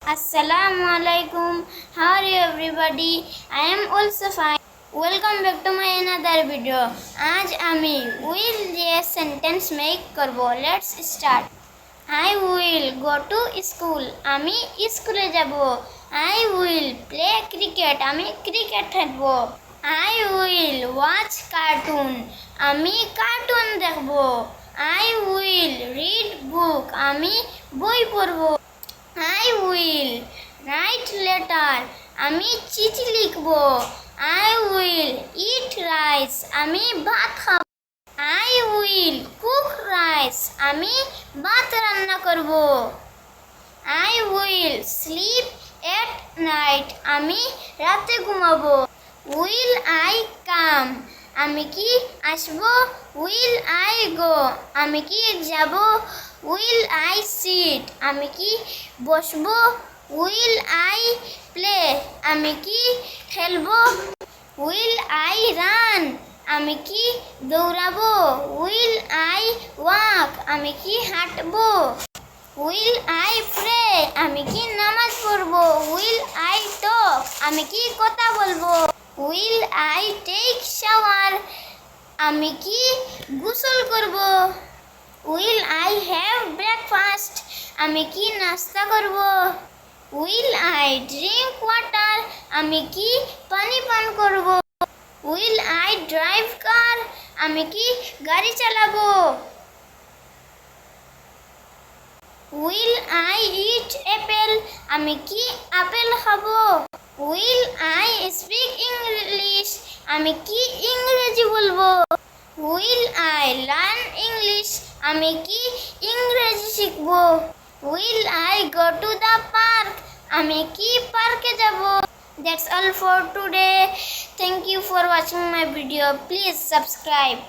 Assalamu alaikum. How are you everybody? I am also fine. Welcome back to my another video. आज আমি will দিয়ে sentence make করব. Let's start. I will go to school. আমি স্কুলে যাব. I will play cricket. আমি cricket খেলব. I will watch cartoon. আমি কার্টুন দেখব. I will read book. আমি বই পড়ব. I will write letter. আমি চিঠি লিখব. I will eat rice. আমি ভাত খাব. I will cook rice. আমি ভাত রান্না করব. I will sleep at night. আমি রাতে ঘুমাবো. Will I come? আমি কি আসব? Will I go? আমি কি যাব? Will I sit? আমি কি বসব? Will I play? আমি কি খেলব? Will I run? আমি কি দৌড়াবো? Will I walk? আমি কি হাঁটবো? Will I pray? আমি কি নামাজ পড়বো? Will I talk? আমি কি কথা বলবো? Will I take shower? আমি কি গোসল করব? Will I have breakfast? আমি কি নাস্তা করব? Will I drink water? আমি কি পানি পান করব? Will I drive car? আমি কি গাড়ি চালাবো? Will I eat apple? আমি কি আপেল খাবো? Will I speak English? আমি কি ইংরেজি বলবো? Will I learn English? আমি কি ইংরেজি শিখবো? Will I go to the park? আমি কি পার্কে যাব? That's all for today. Thank you for watching my video. Please subscribe.